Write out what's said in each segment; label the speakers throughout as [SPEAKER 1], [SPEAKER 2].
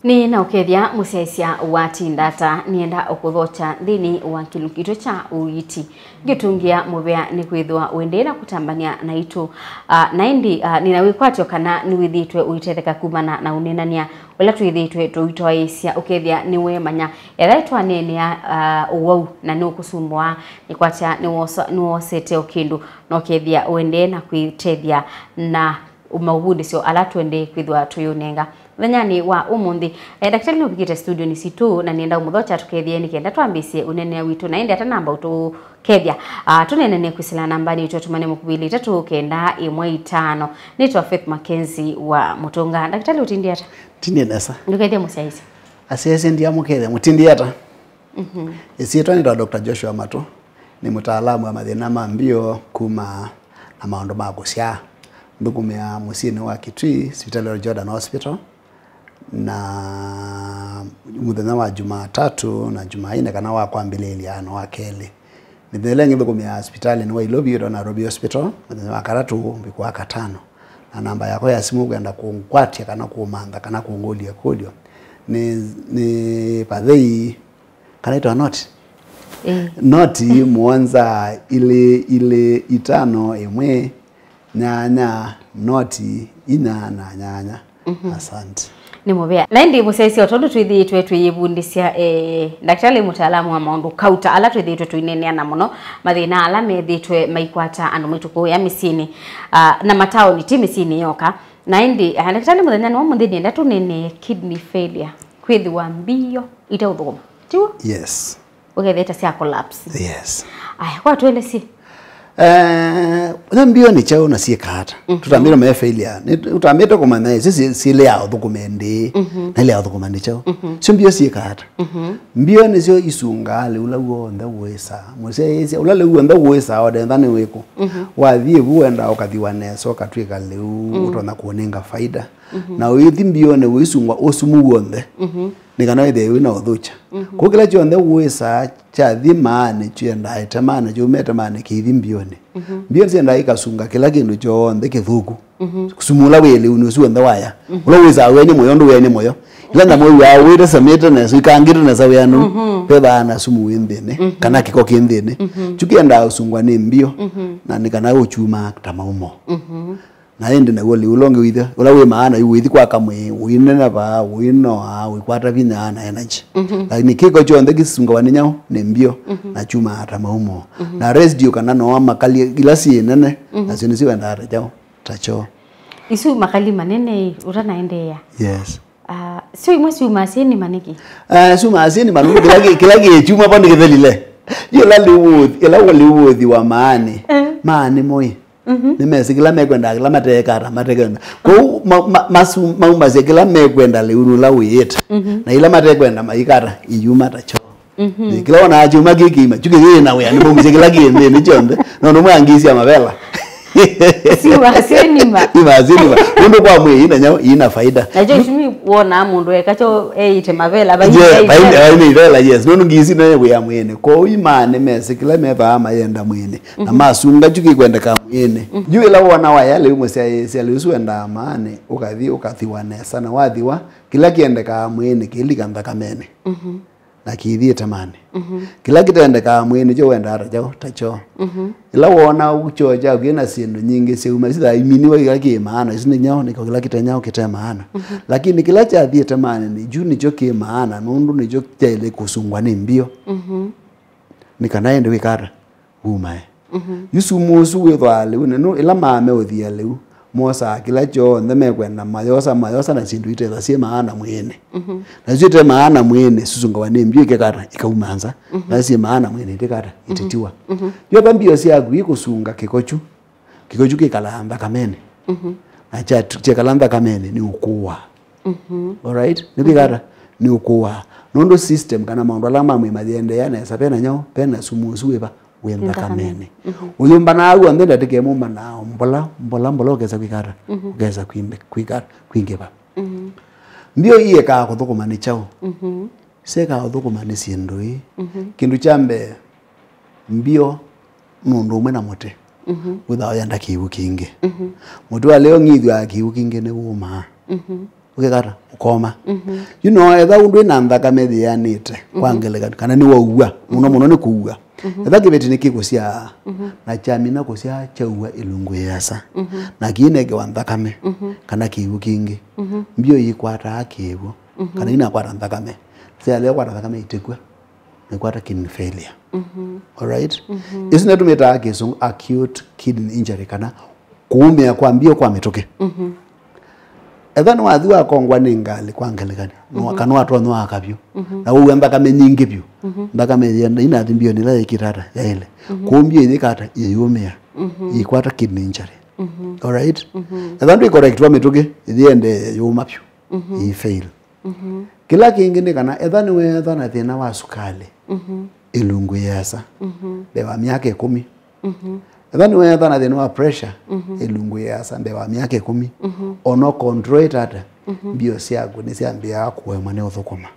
[SPEAKER 1] Ni na ukethia musesia wati ndata nienda okuthocha thini wa kilukito cha Uiiti gitungia mubea ni kwithwa wendera kutambania na itu na indi ninawikwatyo kana niwithitwe uitetheka kumana na unenania wala twithitwe tuitoa isia ukethia niwe manya elaitwa nene ya uwau na no kusumbwa nikwacha niwosete okindu no kethia wende na kwitethia na umauhudi sio ala twende kwithwa tuyunenga Vanyani wa umundi daktari no bigite studio ni situ na nienda umuthocha tukethie ni kenda twambisie unene witu na indi ata namba utu kethia tunene kwisila namba ni tumane mukubili 395 nitwa Faith Mackenzie wa Mutunga daktari utindi ata
[SPEAKER 2] tindi nesa
[SPEAKER 1] ndukethia musiaisi
[SPEAKER 2] asese ndia mukethe mutindi ata isietwa ni Dr. Joshua Mato ni mtaalamu wa mathina ma mbio kuma na maondo ma gucia ndukumia musini wa Kitui Hospital Jordan Hospital na muthenya wa Jumatatu na Jumanne kana wa kwambilia no wa keli nithele ngibukumia hospitali ni wa Ilobio na Robi Hospital muthenya wa karatu mbikwa katano na namba yako ya simu kwenda kunkwatia kana kumanga kana kungolia kodio ni padhei kana ito not noti muanza ile itano emwe nyanya noti ina na nyanya asante
[SPEAKER 1] ni mubea lendi musaisi otondo twithitwe twiyibundisia daktari mutaalamu wa maundu kauta ala twithitwe twinenea na muno mathina ala methitwe maikwata andu mituko ya misini na matao ni timisini yoka na indi daktari muthenya no muthini nda tunene kidney failure Kwithiwa Mbio Iteuthukuma tiwo
[SPEAKER 2] yes
[SPEAKER 1] uketheta cia collapse
[SPEAKER 2] yes
[SPEAKER 1] aya kwa twelesi
[SPEAKER 2] Mbio ni chao na sie kata tutambira me failure utambira kwa maana sisi sile ya dokumenti na ile ya dokumenti chao sio mbio sie kata mbio ni sio isungale ula uonda uwesa muse ula le uonda uwesa ode ndani weko wathie buenda ukathiwa neso katwika leu utona kuonenga faida na uyithi mbio ne wisungwa osumu wonde nikana ide wina uthucha ko kila chonde uwesa cha thimane chienda itamane jumeta mane kithi mbione mbio zienda ikasunga kila kindu chonde kithuku kusumula wele unusuonde waya ula wisa weni moyo ndu weni moyo ila na moyo wa wira samete na sikangire na sawiyanu peba na sumu wendene kana kiko kendene chukienda usungwa ni mbio na nikana uchuma tamaumo na ende na wole ulonge witha ula we maana withi kwa kamwe winena ba wino wikwata vinya na energy lakini kiko chonde kisunga waninyao ne mbio na chuma hata maumo na residue kana no makali gilasi nene na sinisi wenda hata jao tacho
[SPEAKER 1] isu makali manene uranaende ya
[SPEAKER 2] yes
[SPEAKER 1] sio imwe masini maniki
[SPEAKER 2] su masini manu kilagi chuma pande kithelile yola liwuthi wa maani moi nimesikila mekwenda kila matekara matekenda ko maumba sekila mekwenda leunu la wiyeta na ila matekwenda maikara iyuma tacho kila wana achuma kikima chuke na we ani sekila kiende ni chonde no mwangisi amabela
[SPEAKER 1] siwa senima
[SPEAKER 2] ndo kwa mwe ina faida
[SPEAKER 1] najo shimi wona mundu ekacho ite mavela ba
[SPEAKER 2] ina ila yes no ngisi na we amwene ko imane mesikila meba mayenda mwene na masunga chuki kwenda ka mwene juu ila wona wa yale umwe sialisuenda amane ukathiwa nesa na wathiwa kila kiende ka mwene kilikanda kamene na kiithie tamani kila kitende ka mwene jo wenda ara jao tacho ila wona uchoja gina sindu nyingi seuma sitha iminiwa kila ki maana isine nyao ni kila kitanyao kita maana lakini kila cha thie tamani ni juu ni jo ki maana nundu ni jo tele kusungwa ni mbio nikanaende wikara umae yusumusu wethale no ila mame othia leu mosa kila cho ndeme kwenda mayosa na sindu ite sie maana mwene na zite maana mwene susunga wane mbio ikekara ikaumanza na sie maana mwene ikekara ititiwa yo bambio sia kusunga kikochu kikalamba kamene na cha kalamba kamene ni ukuwa alright nikekara ni ukuwa nondo system kana maondo lama mwe madhiende yana sapena nyao pena sumusuwe wenda kamene uyumba nawe andenda teke mumba nao mbola ogeza kwikara ogeza kwingeba mbio iye ka kuthukuma ni chao seka kuthukuma ni sindui kindu chambe mbio nundu umwe na mote without yanda kiwu kinge mutu wa leo ngithwa kiwu kinge ne uma ukekata ukoma you know etha undu ina nthakame thianite kwangeleka kana ni waua muno ni kuua etha kibeti ni kigucia na chamina gucia chaua ilungu yasa na kinege wa nthakame kana kiwu kingi mbio yikwata akiwu kana ina kwata nthakame cia kwata nthakame itekwa ni kwata kidney failure all right isina tumeta kisungu acute kidney injury kana kuumia kwa mbio kwa mitoke etha no athiwa kongwa ningali kwangelekani no kana watu no akabyo na uwe nthakame nyingi byo nthakame yenda ina thimbio ni la ikirata yaile kumbio ikata yumia ikwata kidney injury all right etha ndu correct wa mitoke thiende yuma byo I fail kila kingine kana etha ni wetha na thina wa sukali ilungu yasa bewa miaka 10 etha ni wetha na thina wa pressure ilungu yasa bewa miaka 10 ono control ata mbio ciaku ni ciambia kuwe mane uthukuma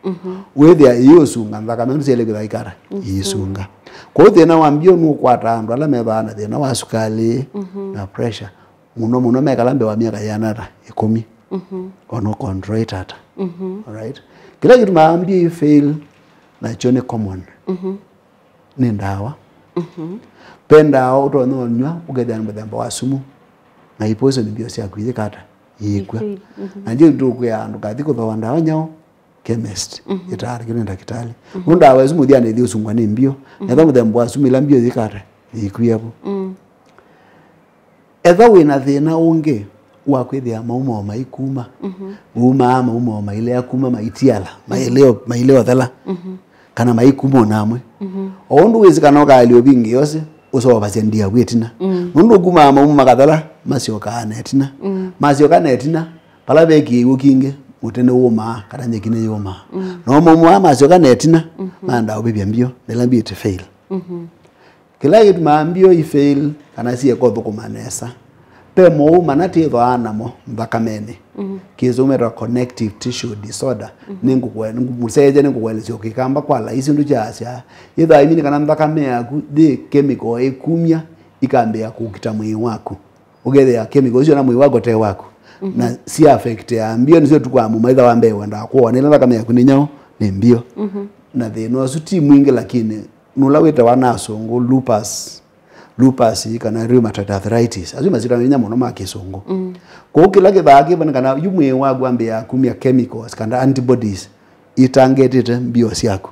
[SPEAKER 2] wethia iyo sunga nthakame ncele githaikara isunga kwa thina wa mbio nu kwata andu ala metha na thina wa sukali na pressure muno mekala bewa miaka yanara 10 ono control ata all right kila kitu maambia I fail na chone common ni ndawa penda utono nywa ugedana mbemba wasumu na ipozo ni bio cia kwithikata yikwa na ndio ndugu ya andu kathi kuthoa ndawa nyao chemist itari kile ndakitali ndawa izo muthia ni thiusungwa ni mbio na tha muthemba wasumu ila mbio thikata yikwiapo etha wina thina ungi wa kwithia mauma maikuma mauma maile akuma maitiala maileo thela kana maikuma namwe ondu wizikana kalio bingi yose usoba sendia wetina mundu kuma mauma kathala masioka netina masioka netina pala beki ukinge mutene woma kana nyekine yoma no mauma masioka netina manda obibya mbio nelambi ite fail kila kitu maambio I fail kana siye kothukumanesa pe mo manati thanamo mbakamene kizumera connective tissue disorder museje ningukwelesyo kikamba kwala isi ndu chacha itha imini kana mbakame yaku the chemical ekumya ikambia kukita mwi wako ugethea chemical cio na mwi wako te wako na si affect ya mbio nizo tukwamu maitha wa mbewa nda kuona ila mbakame yaku ni nyao ni mbio na thino suti mwingi lakini nula wita wanasongo lupus kana rheumatoid arthritis azima zira nya muno makisongo ko kila kithaki bana kana yumwe wagu ambia kumia chemicals kana antibodies itangetete mbio ciaku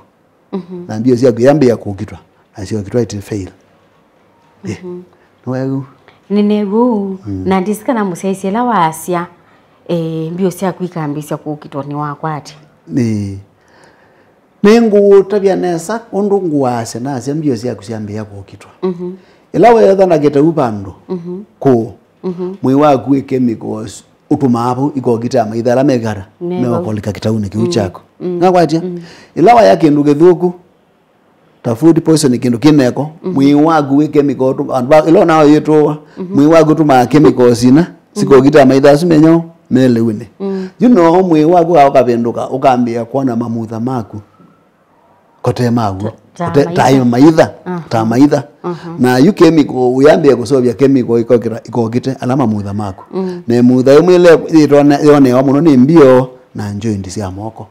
[SPEAKER 2] na mbio ciaku yambia kukitwa na cio kitwa it fail no
[SPEAKER 1] ninegu na ndisikana museisi la wasia mbio ciaku ikambisia kukitwa ni wakwati
[SPEAKER 2] ningu tabia nesa undu nguase na cia mbio ciaku ciambia kukitwa ila wetha na gete upando ko mwi waku chemicals utumapo ikogita maithara megara mewakolika kitauni kiuchako ngakwatia ila wa yake nduge thuku ta food poison kindu kineko mwi waku chemical ilo nawo yetwa mwi waku tuma chemicals ina sikogita maithara sumenyo melewine you know mwi waku akapenduka ukambia kuona mamutha maku kote magu ta maitha na yu chemical uyambia kusovya chemical ikogite alama mutha mako na mutha imwele yone wa muno ni mbio na joint cia moko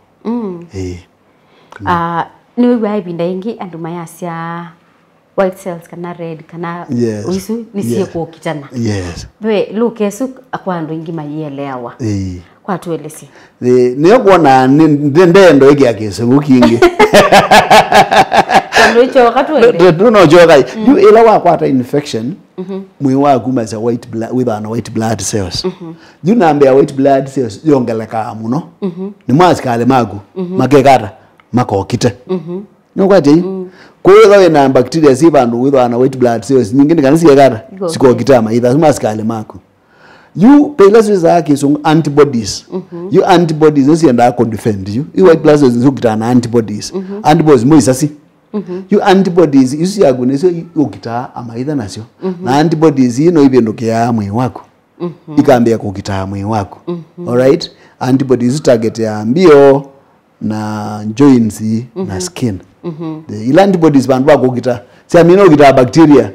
[SPEAKER 1] ni wewe ibinda ingi andu mayasia white cells kana red kana uisu nisiye kukitana we lukesu akwandu ingi mayelewa kwa tuelesi
[SPEAKER 2] niyo kuona ndendo iki akisebu kingi
[SPEAKER 1] Ndocho katwele
[SPEAKER 2] no joga you ila wa kwata infection mwi wa kumasa white blood with an white blood cells you nambe white blood cells yongeleka muno ni mwasikale magu makekata makokite no kwati kuwa wena bacteria zibandu with an white blood cells nyingine kana sikekata sikokita maitha mwasikale magu you pelas zake so antibodies you antibodies nosienda ko defend you white blood cells zokitana antibodies antibodies moisasi you antibodies isiyaguneso ukita amaitha nasyo na antibodies ino ibendokia mwe wako ikambia kukita mwe wako all right antibodies target ya mbio na joints na skin the antibodies bandu bako kukita si amino ukita bacteria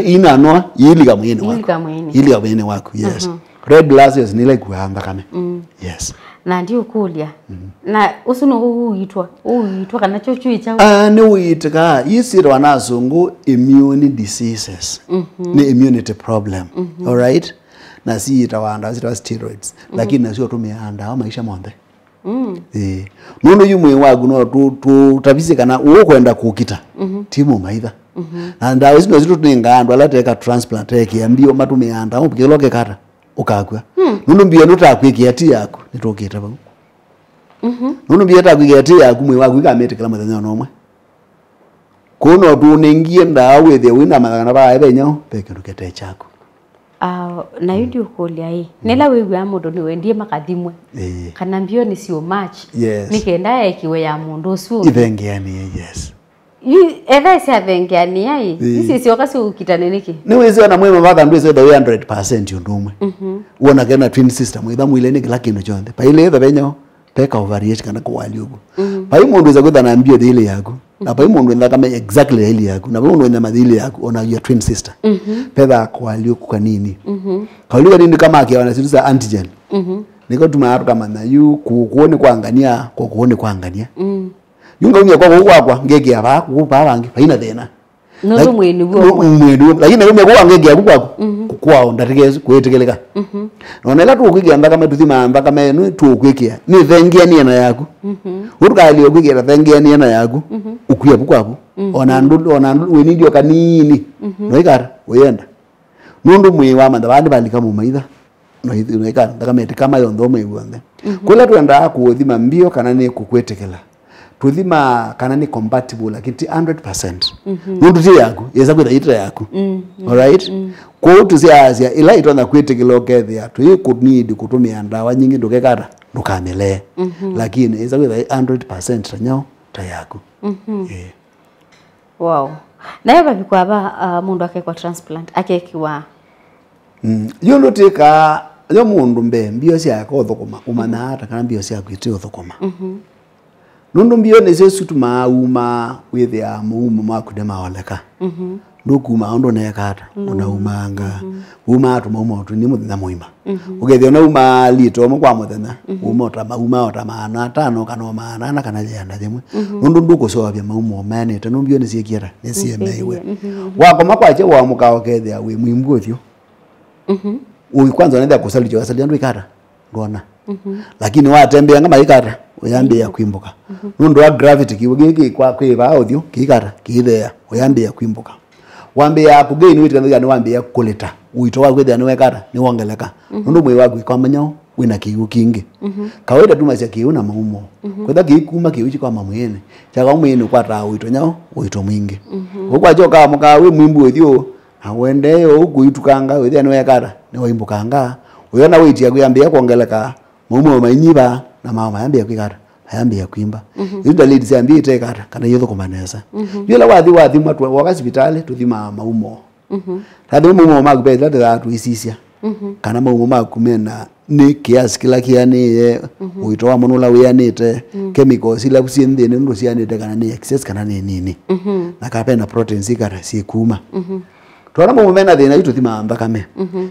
[SPEAKER 2] ina noa yili kamwene wako yes red blood cells ni like kuhamba kame yes
[SPEAKER 1] na ndio kulia na usuno uitwa kana chochu icha
[SPEAKER 2] ni uitika yisiro wanazungu immune diseases ni immunity problem all right na si itawanda zita steroids lakini nasio tumeanda maisha monde nono yumwe wagu no tu tabisi kana ukwenda kukita timu maitha na ndawe zino zitu tuningandwa lateka transplant yake Mbio matumeanda upikiloke kata ukakwa nono Mbio notakwikia ati yako nitoketa bagu nono Mbio takwikia ati yako mwe wagu ikamete kala muthenya nomwe kono tuningie ndawe the wina magana ba ebenyo peke ndukete chako
[SPEAKER 1] na yudio kulia hii nela wewe ya mundu ni wendie makathimwe kana Mbio ni sio match nikenda ekiwe ya mundu sio
[SPEAKER 2] ivengeani yes
[SPEAKER 1] eva sia vengeani ai isi sio kasi ukitane niki
[SPEAKER 2] ni wezi na mwema vatha ndu ise the 100% yundumwe uona kana twin sister mwitha mwile ni kila kindu chonde pa ile benyo peka ovariate kana kwa aliugo pa imundu za kutana Mbio ile yako na pa imundu ndaka kama exactly ile yako na imundu ndama ile yako ona your twin sister peka kwa aliugo kwa nini kwa nini kama akiona situ za antigen niko tumaatu kama na yu kuone kuangania kwa kuone kuangania yunga umya kwa ngege aba kupa bangi faina thena
[SPEAKER 1] no mwini
[SPEAKER 2] lakini umya kwa ngege kwa kwao ndategeze kwetekeleka nona la tu kwigenda kama tuthima amba kama no tu kwikia ni thengia ni na yaku urukali okwigira thengia ni na yaku ukuya bukwapo ona ndu weni ndio kanini noikara oyenda nundu mwi wa manda bandi balika mu maitha no ikara ndakamete kama yondo mwe bonde kula twenda kuthima Mbio kana ni kukwetekela tuthima kana ni compatible lakini 100% nundu ti yaku yesa kwitha itra yaku all right kwa tuziazia ila itona kwetekelo kethe atu could need kutumia ndawa nyingi ndukekata ndukamele lakini yesa kwitha 100% tanyao ta yaku
[SPEAKER 1] wow na yaba bikwaba mundu akekwa transplant akekiwa
[SPEAKER 2] yondo tika yo mundu Mbio sia kothokoma umana hata kana Mbio sia kwiteuthukuma nundu Mbio nese sutuma uma withia muumu makudema oleka ndukuma ondo nekata ona umanga uma atuma tu ni muthenya muima ugethio na uma lito mo kwa muthenya uma ota maana tano kana maana kana yanda thimwe nundu ndukucobia maumo manete Mbio nesiekira nesiemewe wakoma kwache wa mukao kethia we mwimbu uthio uyu kwanza nenda kusalijo asalia ndu ikata ndona lakini watembea ngama ikata uyambia kwimbuka nundu wa gravity kiwigi kwa kwiba uthio kikata kithea uyambia kwimbuka wambia kugain witu kana wambia kuleta uito wa kwithia ni wekata ni wongeleka nundu mwe wagu ikamanya wina kiu kingi kawaida tu macia kiu na maumo kwitha kikuma kiu kwa mamwene chaka mwene kwata uito nyao uito mwingi ukwa joka mukawe mwimbu uthio awende uguitukanga withia ni wekata ni waimbukanga uyona witia kuyambia kuongeleka maumo mainyiba na mama yambia kwikata yambia kwimba yunda lady yambia itekata kana yethukuma nesa yula wathi mwatu wa hospitali tuthima maumo hadi maumo magubeza tatu isisia kana maumo makumena ni kiasi kila kiani uitoa monula wianite chemicals ila kusiendene ndo sianite kana ni excess kana ni nini na kapena proteins ikara si kuma twana maumo mena thina ituthima mbakame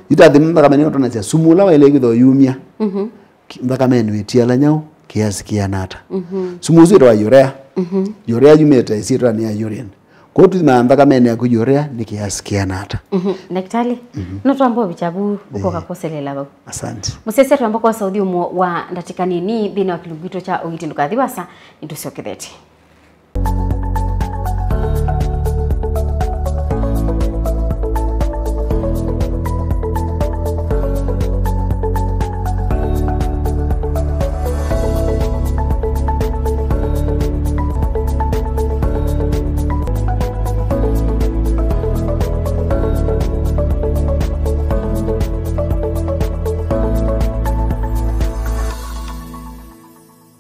[SPEAKER 2] itathima mbakame ni ndo na sumula wa ile githo yumia mbakame ni tiala nyao kiasi kianata sumuzu ito wa urea urea yumete isitwa ni ya urine kwa hiyo tunaamba kama ene ya kujurea ni kiasi kianata
[SPEAKER 1] daktari no tuambo bichabu uko kakoselela babo
[SPEAKER 2] asante
[SPEAKER 1] musese tuambo kwa saudi umo wa ndatika nini thina wa kilugito cha Uiiti ndukathiwasa nitusiokethete